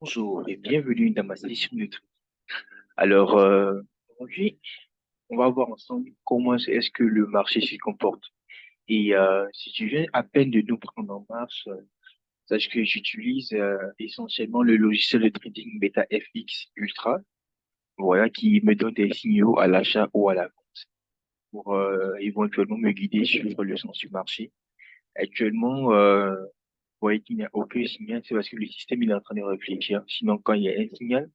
Bonjour et bienvenue dans ma session de tri. Alors, aujourd'hui, on va voir ensemble comment est-ce que le marché se comporte. Et si tu viens à peine de nous prendre en marche, sache que j'utilise essentiellement le logiciel de trading MetaFX Ultra, voilà, qui me donne des signaux à l'achat ou à la vente pour éventuellement me guider sur le sens du marché. Actuellement, vous voyez qu'il n'y a aucun signal, c'est parce que le système il est en train de réfléchir. Sinon, quand il y a un signal,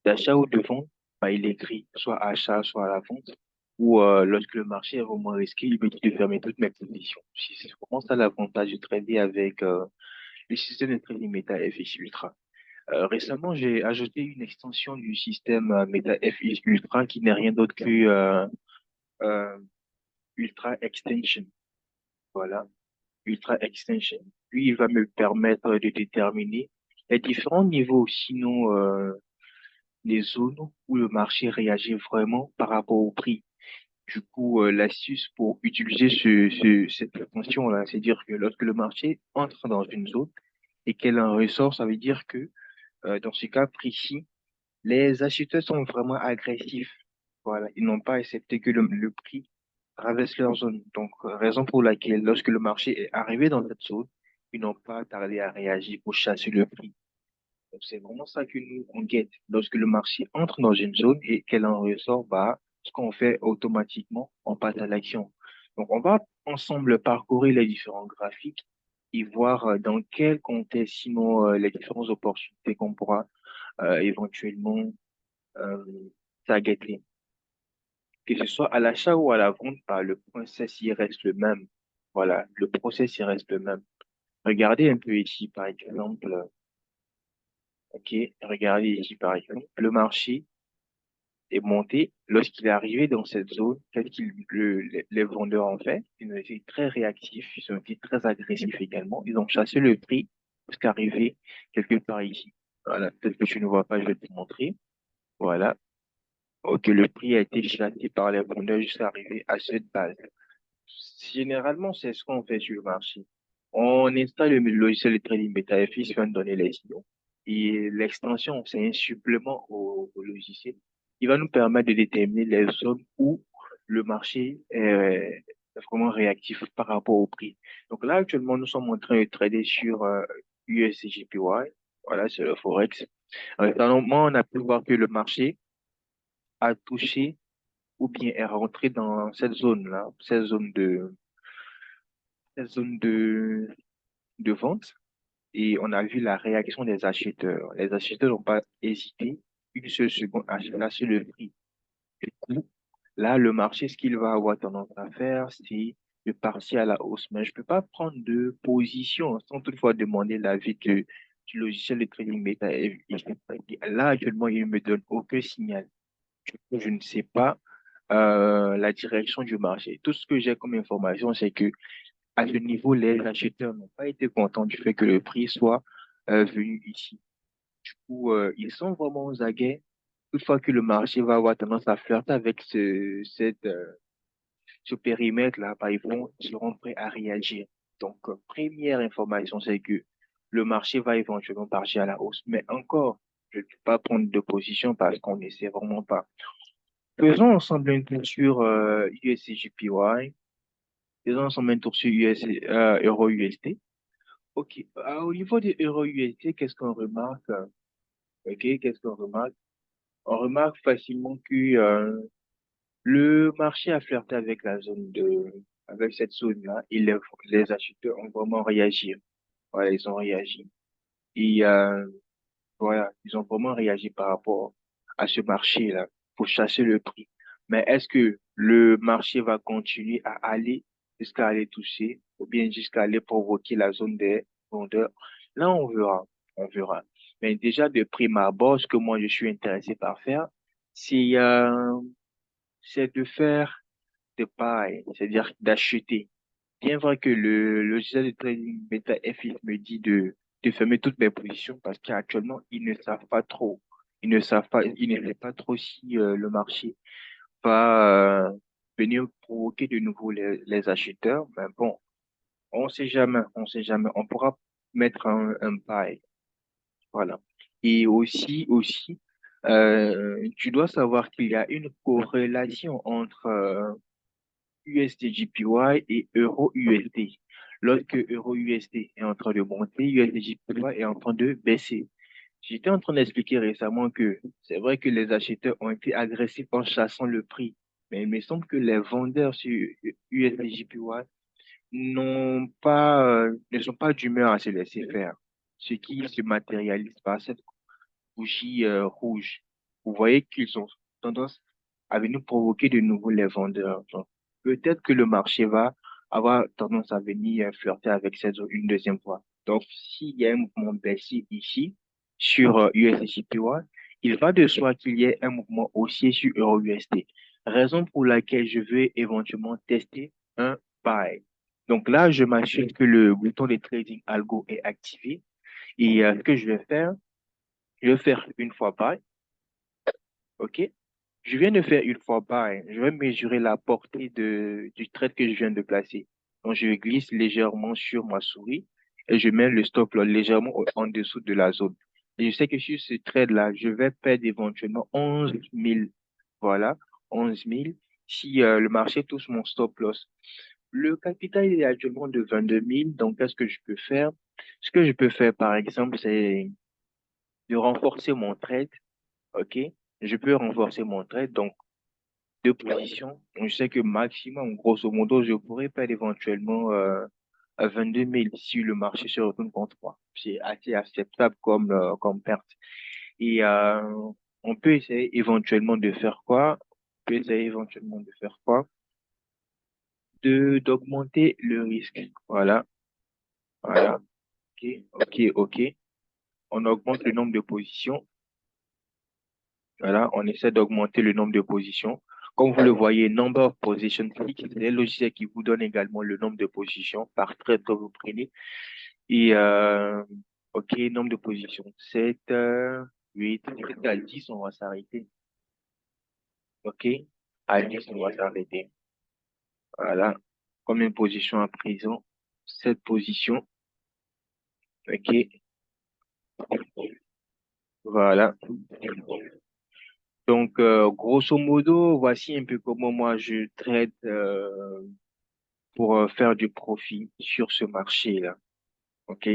d'achat ou de vente, bah, il écrit soit achat, soit à la vente. Ou lorsque le marché est vraiment risqué, il me dit de fermer toutes mes positions. C'est vraiment ça l'avantage de trader avec le système de trading MetaFX Ultra. Récemment, j'ai ajouté une extension du système MetaFX Ultra qui n'est rien d'autre que euh, Ultra Extension. Voilà, Ultra Extension. Lui, il va me permettre de déterminer les différents niveaux, sinon les zones où le marché réagit vraiment par rapport au prix. Du coup, l'astuce pour utiliser cette fonction-là, c'est dire que lorsque le marché entre dans une zone et qu'elle en ressort, ça veut dire que dans ce cas précis, les acheteurs sont vraiment agressifs. Voilà, ils n'ont pas accepté que le prix traverse leur zone. Donc, raison pour laquelle, lorsque le marché est arrivé dans cette zone, ils n'ont pas tardé à réagir pour chasser le prix. Donc, c'est vraiment ça que nous, on guette. Lorsque le marché entre dans une zone et qu'elle en ressort, bah, ce qu'on fait automatiquement, on passe à l'action. Donc, on va ensemble parcourir les différents graphiques et voir dans quel contexte, sinon, les différentes opportunités qu'on pourra éventuellement euh, targeter. Que ce soit à l'achat ou à la vente, bah, le process, il reste le même. Voilà, le process, il reste le même. Regardez un peu ici, par exemple. OK, regardez ici, par exemple, le marché est monté. Lorsqu'il est arrivé dans cette zone, les vendeurs ont fait? Ils ont été très réactifs, ils ont été très agressifs également. Ils ont chassé le prix jusqu'à arriver quelque part ici. Voilà, peut-être que tu ne vois pas, je vais te montrer. Voilà. Ok, le prix a été chassé par les vendeurs jusqu'à arriver à cette base. Généralement, c'est ce qu'on fait sur le marché. On installe le logiciel de trading BetaFX, va nous donner les signaux. Et l'extension, c'est un supplément au logiciel. Il va nous permettre de déterminer les zones où le marché est vraiment réactif par rapport au prix. Donc là, actuellement, nous sommes en train de trader sur USGPY. Voilà, c'est le Forex. Normalement, on a pu voir que le marché a touché ou bien est rentré dans cette zone-là, cette zone de vente. Et on a vu la réaction des acheteurs. Les acheteurs n'ont pas hésité une seule seconde à lâcher le prix. Du coup, là, le marché, ce qu'il va avoir tendance à faire, c'est de partir à la hausse. Mais je ne peux pas prendre de position sans toutefois demander l'avis du logiciel de trading Meta. Là, actuellement, il ne me donne aucun signal. Je ne sais pas la direction du marché. Tout ce que j'ai comme information, c'est que à ce niveau, les acheteurs n'ont pas été contents du fait que le prix soit venu ici. Du coup, ils sont vraiment aux aguets. Toutefois que le marché va avoir tendance à flirter avec ce périmètre-là, bah, ils seront prêts à réagir. Donc, première information, c'est que le marché va éventuellement partir à la hausse. Mais encore, je ne peux pas prendre de position parce qu'on ne sait vraiment pas. Faisons ensemble une tour sur USCJPY. Faisons ensemble un tour sur Euro USD. OK. Au niveau des Euro USD, qu'est-ce qu'on remarque? OK, qu'est-ce qu'on remarque? On remarque facilement que le marché a flirté avec avec cette zone-là et les acheteurs ont vraiment réagi. Voilà, ils ont réagi. Et voilà, ils ont vraiment réagi par rapport à ce marché-là pour chasser le prix. Mais est-ce que le marché va continuer à aller jusqu'à aller toucher ou bien jusqu'à aller provoquer la zone des vendeurs? Là, on verra. On verra. Mais déjà, de prime abord, ce que moi, je suis intéressé par faire, c'est c'est de faire de pareil, c'est-à-dire d'acheter. Bien vrai que le logiciel de trading MetaFX me dit de fermer toutes mes positions parce qu'actuellement, ils ne savent pas trop. Ils ne savent pas, ils ne savent pas trop si le marché va venir provoquer de nouveau les acheteurs. Mais bon, on sait jamais, on sait jamais. On pourra mettre un pareil. Voilà. Et tu dois savoir qu'il y a une corrélation entre USD/JPY et Euro-USD. Lorsque Euro-USD est en train de monter, USD/JPY est en train de baisser. J'étais en train d'expliquer récemment que c'est vrai que les acheteurs ont été agressifs en chassant le prix, mais il me semble que les vendeurs sur USD/JPY ne sont pas d'humeur à se laisser faire, ce qui se matérialise par cette bougie rouge. Vous voyez qu'ils ont tendance à venir provoquer de nouveau les vendeurs. Donc, peut-être que le marché va avoir tendance à venir flirter avec cette zone une deuxième fois. Donc, s'il y a un mouvement baissier ici sur USD/JPY, il va de soi qu'il y ait un mouvement haussier sur EUR/USD. Raison pour laquelle je vais éventuellement tester un buy. Donc là, je m'assure que le bouton de trading algo est activé. Et ce que je vais faire une fois buy, OK? Je viens de faire une fois buy. Je vais mesurer la portée du trade que je viens de placer. Donc, je glisse légèrement sur ma souris et je mets le stop là légèrement en dessous de la zone. Et je sais que sur ce trade-là, je vais perdre éventuellement 11 000. Voilà, 11 000 si le marché touche mon stop loss. Le capital il est actuellement de 22 000. Donc, qu'est-ce que je peux faire? Ce que je peux faire, par exemple, c'est de renforcer mon trade. OK? Je peux renforcer mon trade, donc deux positions. Donc, je sais que maximum, grosso modo, je pourrais perdre éventuellement à 22 000 si le marché se retourne contre moi. C'est assez acceptable comme perte. Et on peut essayer éventuellement de faire quoi? On peut essayer éventuellement de faire quoi? D'augmenter le risque. Voilà, voilà. OK, OK, OK. On augmente le nombre de positions. Voilà, on essaie d'augmenter le nombre de positions. Comme vous le voyez, number of position click, c'est le logiciel qui vous donne également le nombre de positions par trade que vous prenez. Et OK, nombre de positions. 7, 8, peut-être à 10, on va s'arrêter. OK, à 10, on va s'arrêter. Voilà. Combien de positions à présent? 7 positions. OK, voilà. Donc, grosso modo, voici un peu comment moi je traite pour faire du profit sur ce marché-là. OK?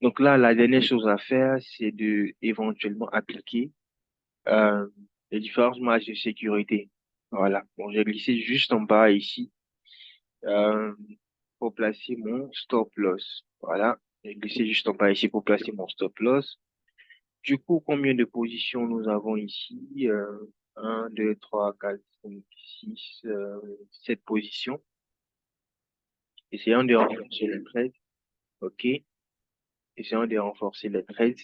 Donc là, la dernière chose à faire, c'est de éventuellement appliquer euh, les différentes marges de sécurité. Voilà. Bon, j'ai glissé juste en bas ici euh, pour placer mon stop loss. Voilà. J'ai glissé juste en bas ici pour placer mon stop loss. Du coup, combien de positions nous avons ici? 1, 2, 3, 4, 5, 6, 7 positions. Essayons de renforcer le trade. OK? Essayons de renforcer le trade.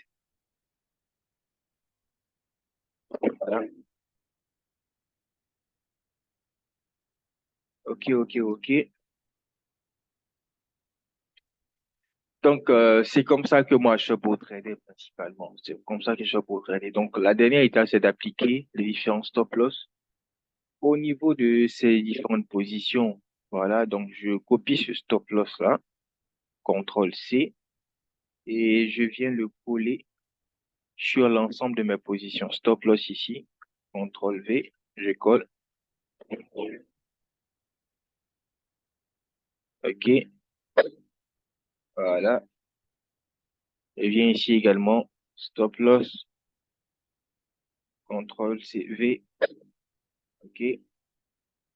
Voilà. OK, OK, OK. Donc, c'est comme ça que moi, je fais pour trader principalement. C'est comme ça que je fais pour trader. Donc, la dernière étape, c'est d'appliquer les différents stop loss au niveau de ces différentes positions. Voilà. Donc, je copie ce stop loss-là, CTRL C, et je viens le coller sur l'ensemble de mes positions. Stop loss ici, CTRL V, je colle. OK. Voilà. Je viens ici également, stop loss, CTRL C, V. OK.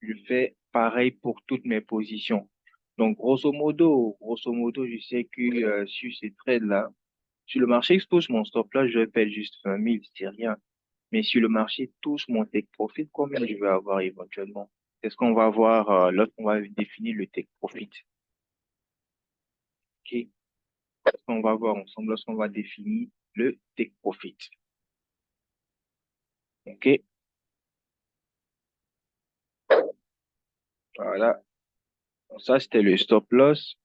Je fais pareil pour toutes mes positions. Donc, grosso modo, je sais que sur ces trades-là, si le marché expose mon stop là, je vais perdre juste 20 000, c'est rien. Mais si le marché touche mon take profit, combien je vais avoir éventuellement? C'est ce qu'on va voir lorsqu'on va définir le take profit. OK? C'est ce qu'on va voir ensemble lorsqu'on va définir le take profit. OK? Voilà. Donc, ça, c'était le stop loss.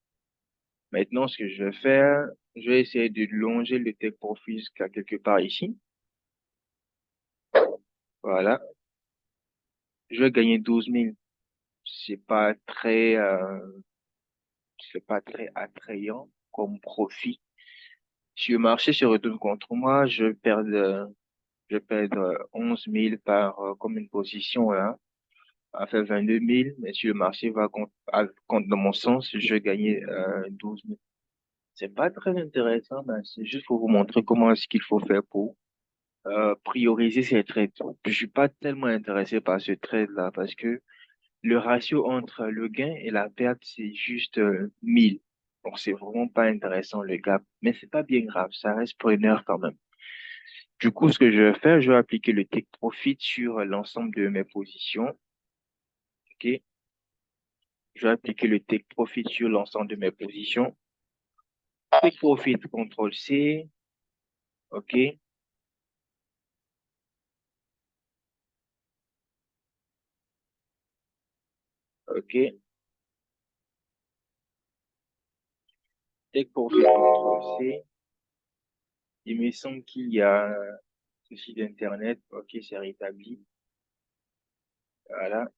Maintenant, ce que je vais faire, je vais essayer de longer le take profit jusqu'à quelque part ici. Voilà. Je vais gagner 12 000. C'est pas c'est pas très attrayant comme profit. Si le marché se retourne contre moi, je perds 11 000 par comme une position là, à faire 22 000. Mais si le marché va contre dans mon sens, je vais gagner 12 000. C'est pas très intéressant, mais c'est juste pour vous montrer comment est-ce qu'il faut faire pour prioriser ces trades. Je suis pas tellement intéressé par ce trade-là parce que le ratio entre le gain et la perte, c'est juste 1000. Donc, c'est vraiment pas intéressant le gap, mais c'est pas bien grave, ça reste preneur quand même. Du coup, ce que je vais faire, je vais appliquer le take profit sur l'ensemble de mes positions. OK? Je vais appliquer le take profit sur l'ensemble de mes positions. Take profit, CTRL C. OK? OK? Take profit, CTRL C. Il me semble qu'il y a un souci d'Internet. OK, c'est rétabli. Voilà.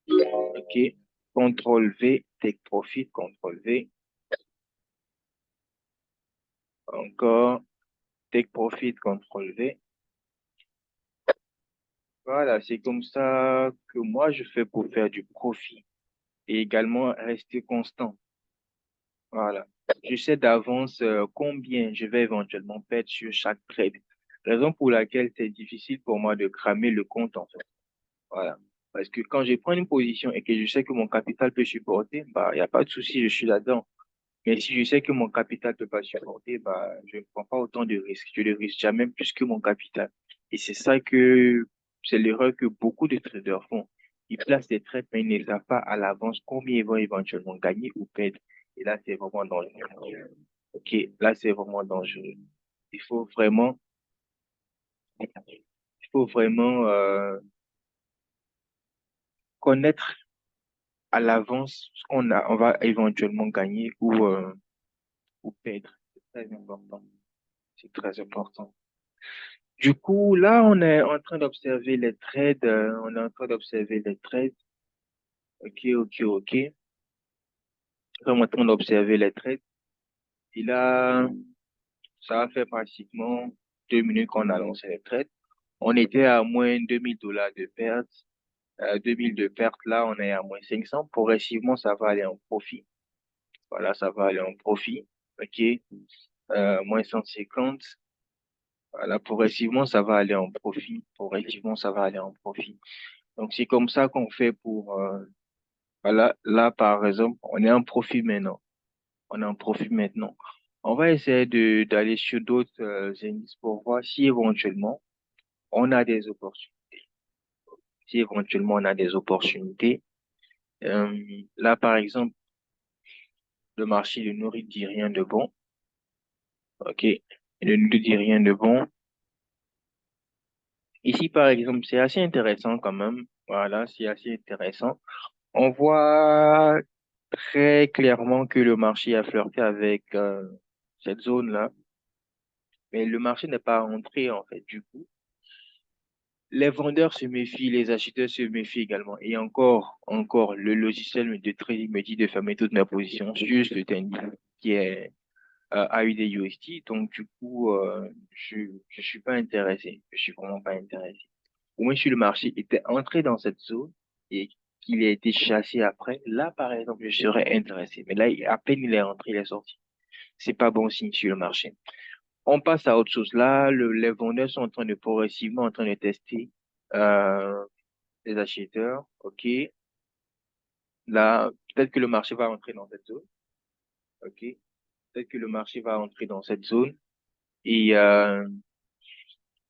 OK. CTRL V, take profit, CTRL V. Encore, take profit, CTRL V. Voilà, c'est comme ça que moi je fais pour faire du profit et également rester constant. Voilà. Je sais d'avance combien je vais éventuellement perdre sur chaque trade. Raison pour laquelle c'est difficile pour moi de cramer le compte en fait. Voilà. Parce que quand je prends une position et que je sais que mon capital peut supporter, bah, il n'y a pas de souci, je suis là-dedans. Mais si je sais que mon capital peut pas supporter, bah, je ne prends pas autant de risques. Je ne risque jamais plus que mon capital. Et c'est l'erreur que beaucoup de traders font. Ils placent des trades, mais ils ne savent pas à l'avance combien ils vont éventuellement gagner ou perdre. Et là, c'est vraiment dangereux. OK, là, c'est vraiment dangereux. Il faut vraiment, il faut vraiment, connaître à l'avance ce on va éventuellement gagner ou perdre. C'est très important. C'est très important. Du coup, là, on est en train d'observer les trades. On est en train d'observer les trades. OK, OK, OK. On est en train d'observer les trades. Et là, ça va faire pratiquement 2 minutes qu'on a lancé les trades. On était à moins $2 000 de perte. 2 000 de perte. Là, on est à moins 500. Progressivement, ça va aller en profit. Voilà, ça va aller en profit. OK. Moins 150. Voilà, progressivement, ça va aller en profit. Progressivement, ça va aller en profit. Donc, c'est comme ça qu'on fait pour, voilà, là, par exemple, on est en profit maintenant. On est en profit maintenant. On va essayer d'aller sur d'autres indices pour voir si éventuellement on a des opportunités. Si éventuellement on a des opportunités. Euh, Là, par exemple, le marché ne nous dit rien de bon. OK. Il ne nous dit rien de bon. Ici, par exemple, c'est assez intéressant quand même. Voilà, c'est assez intéressant. On voit très clairement que le marché a flirté avec cette zone-là. Mais le marché n'est pas rentré, en fait. Du coup, les vendeurs se méfient, les acheteurs se méfient également. Et encore, le logiciel de trading me dit de fermer toutes mes positions sur ce tendu qui est AUD UST. Donc, du coup, je suis pas intéressé. Je suis vraiment pas intéressé. Au moins, si le marché était entré dans cette zone et qu'il a été chassé après, là, par exemple, je serais intéressé. Mais là, à peine il est rentré, il est sorti. C'est pas bon signe sur le marché. On passe à autre chose. Là, les vendeurs sont en train de progressivement en train de tester euh, les acheteurs. OK. Là, peut-être que le marché va entrer dans cette zone. OK. Peut-être que le marché va entrer dans cette zone. Et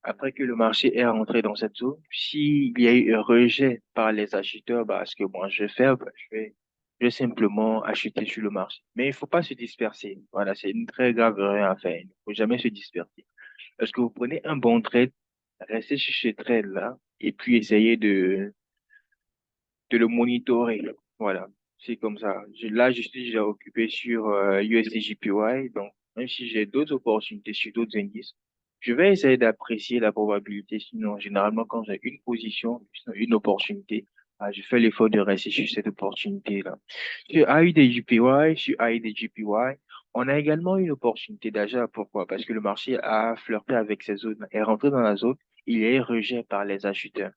après que le marché est rentré dans cette zone, s'il y a eu un rejet par les acheteurs, bah, ce que moi je vais faire, bah, je vais simplement acheter sur le marché. Mais il faut pas se disperser. Voilà, c'est une très grave erreur à faire. Il ne faut jamais se disperser. Est-ce que vous prenez un bon trade, restez sur ce trade-là et puis essayez de le monitorer. Voilà, c'est comme ça. Là, je suis déjà occupé sur USDJPY, donc même si j'ai d'autres opportunités sur d'autres indices, je vais essayer d'apprécier la probabilité. Sinon, généralement, quand j'ai une position, sinon une opportunité, Je fais l'effort de rester sur cette opportunité-là. Sur AIDJPY, sur AIDJPY, on a également une opportunité d'achat. Pourquoi? Parce que le marché a flirté avec ces zones, est rentré dans la zone, il est rejeté par les acheteurs.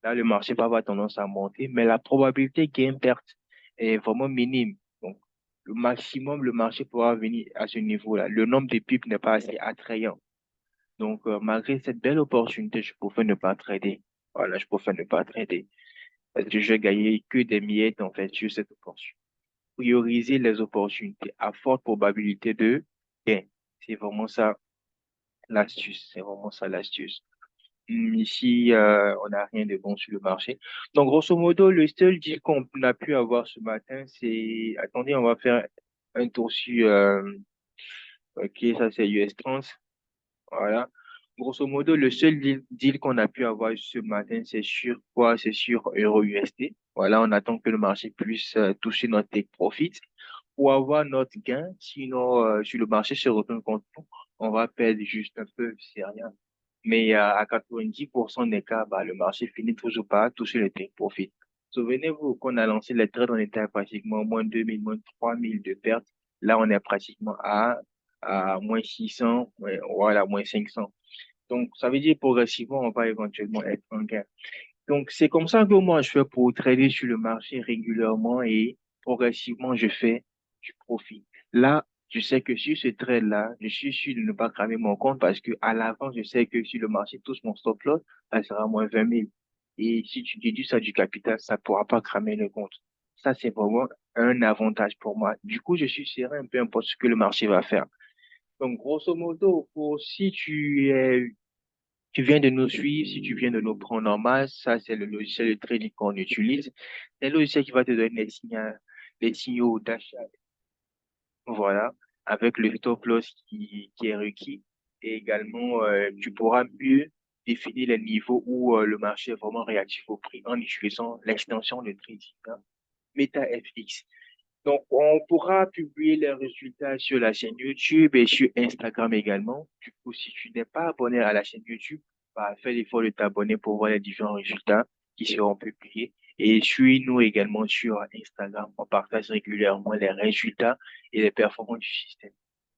Là, le marché va avoir tendance à monter, mais la probabilité gain-perte est vraiment minime. Donc, le maximum, le marché pourra venir à ce niveau-là. Le nombre de pips n'est pas assez attrayant. Donc, malgré cette belle opportunité, je préfère ne pas trader. Voilà, je préfère ne pas trader. Parce que je vais gagner que des miettes, en fait, sur cette opportunité. Prioriser les opportunités à forte probabilité de gain. C'est vraiment ça l'astuce. C'est vraiment ça l'astuce. Ici, on n'a rien de bon sur le marché. Donc, grosso modo, le seul deal qu'on a pu avoir ce matin, c'est... Attendez, on va faire un tour sur... OK, ça c'est US Trans. Voilà. Grosso modo, le seul deal qu'on a pu avoir ce matin, c'est sur quoi? C'est sur Euro USD. Voilà, on attend que le marché puisse toucher notre take profit pour avoir notre gain. Sinon, si le marché se retourne contre nous, on va perdre juste un peu, c'est rien. Mais à 90% des cas, bah, le marché finit toujours par toucher le take profit. Souvenez-vous qu'on a lancé les trades, on était à pratiquement moins 2000, moins 3000 de pertes. Là, on est pratiquement à moins 600, ouais, voilà, moins 500. Donc, ça veut dire progressivement, on va éventuellement être en gain. Donc, c'est comme ça que moi, je fais pour trader sur le marché régulièrement et progressivement, je fais du profit. Là, je sais que sur ce trade-là, je suis sûr de ne pas cramer mon compte parce que à l'avant, je sais que si le marché touche mon stop loss, ça sera moins 20 000. Et si tu déduis ça du capital, ça ne pourra pas cramer le compte. Ça, c'est vraiment un avantage pour moi. Du coup, je suis serein, peu importe ce que le marché va faire. Donc, grosso modo, si tu viens de nous suivre, si tu viens de nous prendre en masse, ça, c'est le logiciel de trading qu'on utilise. C'est un logiciel qui va te donner les signaux d'achat, voilà, avec le stop loss qui est requis. Et également, tu pourras mieux définir les niveaux où le marché est vraiment réactif au prix en utilisant l'extension de trading, hein, MetaFX. Donc, on pourra publier les résultats sur la chaîne YouTube et sur Instagram également. Du coup, si tu n'es pas abonné à la chaîne YouTube, bah, fais l'effort de t'abonner pour voir les différents résultats qui seront publiés. Et suis-nous également sur Instagram. On partage régulièrement les résultats et les performances du système.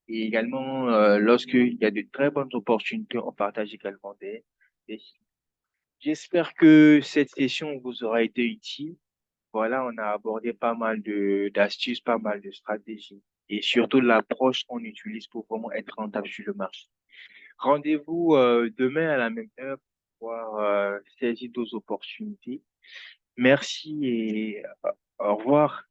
Et également, lorsqu'il y a de très bonnes opportunités, on partage également des sites. J'espère que cette session vous aura été utile. Voilà, on a abordé pas mal d'astuces, pas mal de stratégies et surtout l'approche qu'on utilise pour vraiment être rentable sur le marché. Rendez-vous demain à la même heure pour pouvoir saisir d'autres opportunités. Merci et au revoir.